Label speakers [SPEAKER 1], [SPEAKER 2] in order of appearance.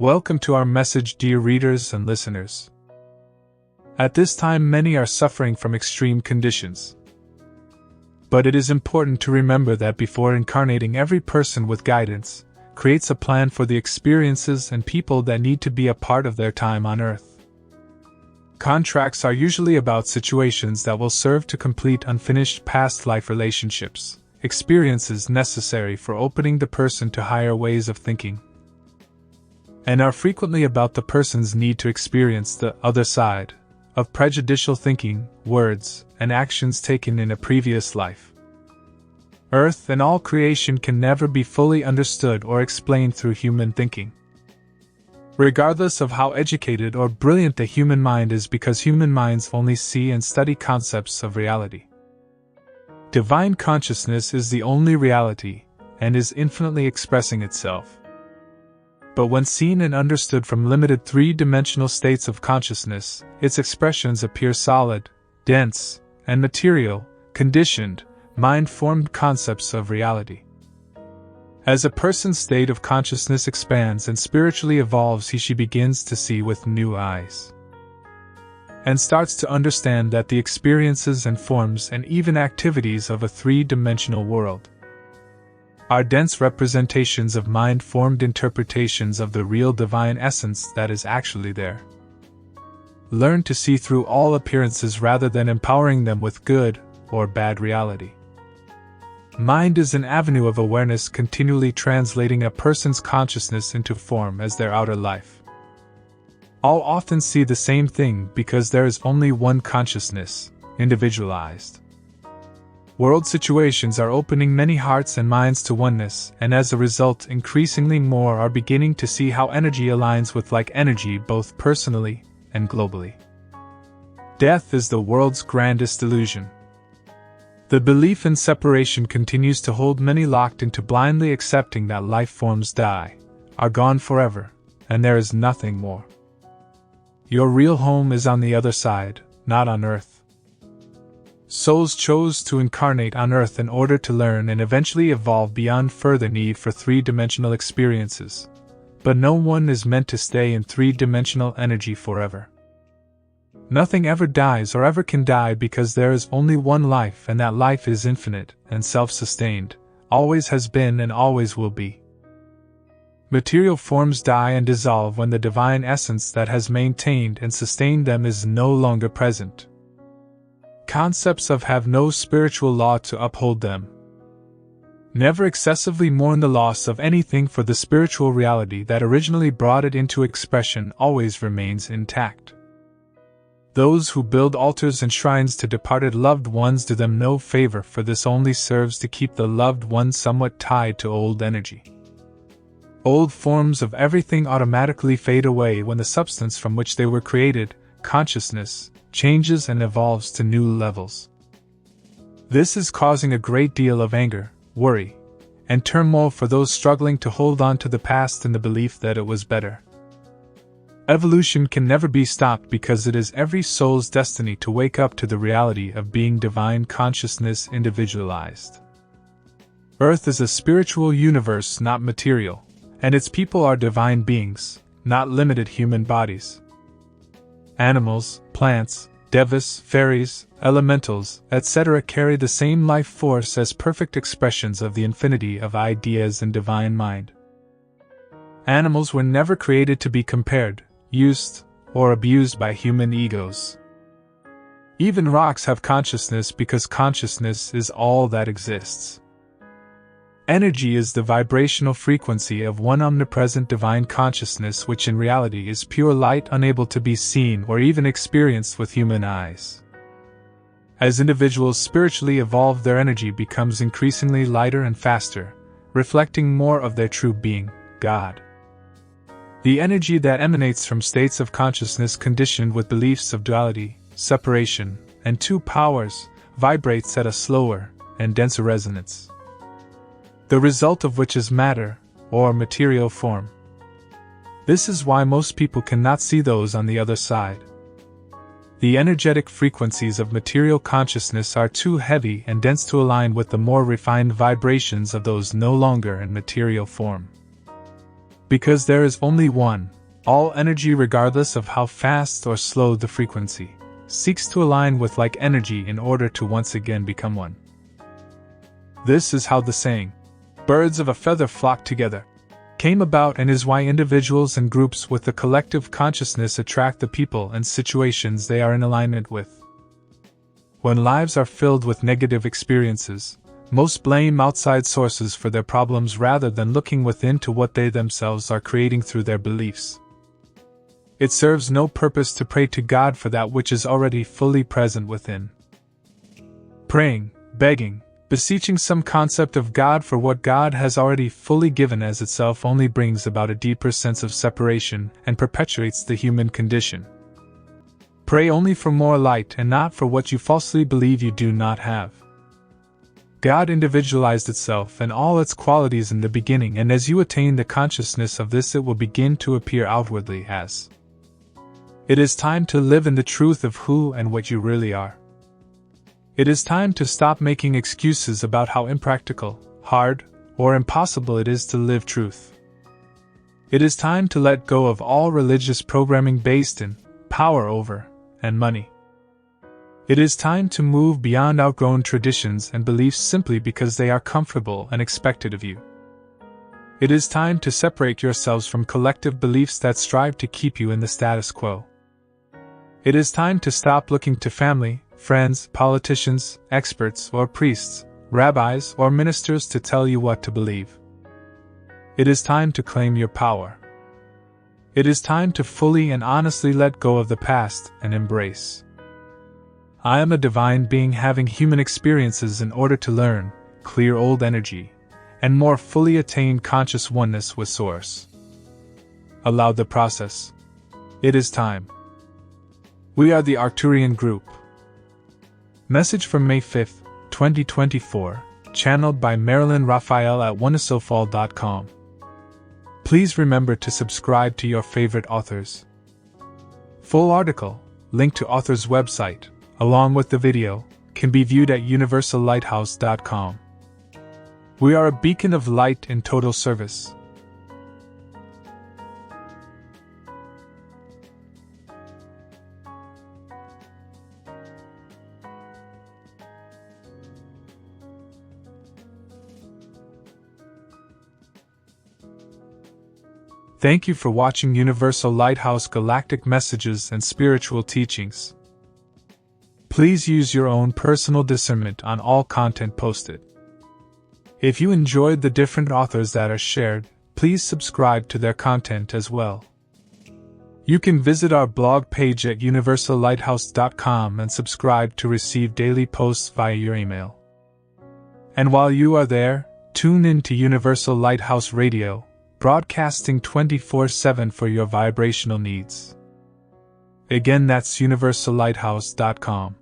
[SPEAKER 1] Welcome to our message, dear readers and listeners. At this time, many are suffering from extreme conditions. But it is important to remember that before incarnating, every person with guidance creates a plan for the experiences and people that need to be a part of their time on Earth. Contracts are usually about situations that will serve to complete unfinished past life relationships, experiences necessary for opening the person to higher ways of thinking, and are frequently about the person's need to experience the other side of prejudicial thinking, words, and actions taken in a previous life. Earth and all creation can never be fully understood or explained through human thinking, regardless of how educated or brilliant the human mind is, because human minds only see and study concepts of reality. Divine consciousness is the only reality and is infinitely expressing itself. But when seen and understood from limited three-dimensional states of consciousness, its expressions appear solid, dense, and material, conditioned, mind-formed concepts of reality. As a person's state of consciousness expands and spiritually evolves, she begins to see with new eyes, and starts to understand that the experiences and forms and even activities of a three-dimensional world are dense representations of mind-formed interpretations of the real divine essence that is actually there. Learn to see through all appearances rather than empowering them with good or bad reality. Mind is an avenue of awareness, continually translating a person's consciousness into form as their outer life. All often see the same thing because there is only one consciousness, individualized. World situations are opening many hearts and minds to oneness, and as a result, increasingly more are beginning to see how energy aligns with like energy both personally and globally. Death is the world's grandest illusion. The belief in separation continues to hold many locked into blindly accepting that life forms die, are gone forever, and there is nothing more. Your real home is on the other side, not on Earth. Souls chose to incarnate on Earth in order to learn and eventually evolve beyond further need for three-dimensional experiences. But no one is meant to stay in three-dimensional energy forever. Nothing ever dies or ever can die because there is only one life, and that life is infinite and self-sustained, always has been and always will be. Material forms die and dissolve when the divine essence that has maintained and sustained them is no longer present. Concepts of have no spiritual law to uphold them. Never excessively mourn the loss of anything, for the spiritual reality that originally brought it into expression always remains intact. Those who build altars and shrines to departed loved ones do them no favor, for this only serves to keep the loved ones somewhat tied to old energy. Old forms of everything automatically fade away when the substance from which they were created, consciousness, changes and evolves to new levels. This is causing a great deal of anger, worry, and turmoil for those struggling to hold on to the past in the belief that it was better. Evolution can never be stopped because it is every soul's destiny to wake up to the reality of being divine consciousness individualized. Earth is a spiritual universe, not material, and its people are divine beings, not limited human bodies. Animals, plants, devas, fairies, elementals, etc. carry the same life force as perfect expressions of the infinity of ideas and divine mind. Animals were never created to be compared, used, or abused by human egos. Even rocks have consciousness because consciousness is all that exists. Energy is the vibrational frequency of one omnipresent divine consciousness, which in reality is pure light, unable to be seen or even experienced with human eyes. As individuals spiritually evolve, their energy becomes increasingly lighter and faster, reflecting more of their true being, God. The energy that emanates from states of consciousness conditioned with beliefs of duality, separation, and two powers vibrates at a slower and denser resonance, the result of which is matter, or material form. This is why most people cannot see those on the other side. The energetic frequencies of material consciousness are too heavy and dense to align with the more refined vibrations of those no longer in material form. Because there is only one, all energy, regardless of how fast or slow the frequency, seeks to align with like energy in order to once again become one. This is how the saying, "birds of a feather flock together," came about, and is why individuals and groups with a collective consciousness attract the people and situations they are in alignment with. When lives are filled with negative experiences, most blame outside sources for their problems rather than looking within to what they themselves are creating through their beliefs. It serves no purpose to pray to God for that which is already fully present within. Praying, begging, beseeching some concept of God for what God has already fully given as itself only brings about a deeper sense of separation and perpetuates the human condition. Pray only for more light and not for what you falsely believe you do not have. God individualized itself and all its qualities in the beginning, and as you attain the consciousness of this, it will begin to appear outwardly as. It is time to live in the truth of who and what you really are. It is time to stop making excuses about how impractical, hard, or impossible it is to live truth. It is time to let go of all religious programming based in power over and money. It is time to move beyond outgrown traditions and beliefs simply because they are comfortable and expected of you. It is time to separate yourselves from collective beliefs that strive to keep you in the status quo. It is time to stop looking to family, friends, politicians, experts, or priests, rabbis, or ministers to tell you what to believe. It is time to claim your power. It is time to fully and honestly let go of the past and embrace. I am a divine being having human experiences in order to learn, clear old energy, and more fully attain conscious oneness with Source. Allow the process. It is time. We are the Arcturian group. Message from May 5, 2024, channeled by Marilyn Raphael at oneisofall.com. Please remember to subscribe to your favorite authors. Full article, link to author's website, along with the video, can be viewed at universallighthouse.com. We are a beacon of light in total service. Thank you for watching Universal Lighthouse Galactic Messages and Spiritual Teachings. Please use your own personal discernment on all content posted. If you enjoyed the different authors that are shared, please subscribe to their content as well. You can visit our blog page at universallighthouse.com and subscribe to receive daily posts via your email. And while you are there, tune in to Universal Lighthouse Radio, broadcasting 24/7 for your vibrational needs. Again, that's universallighthouse.com.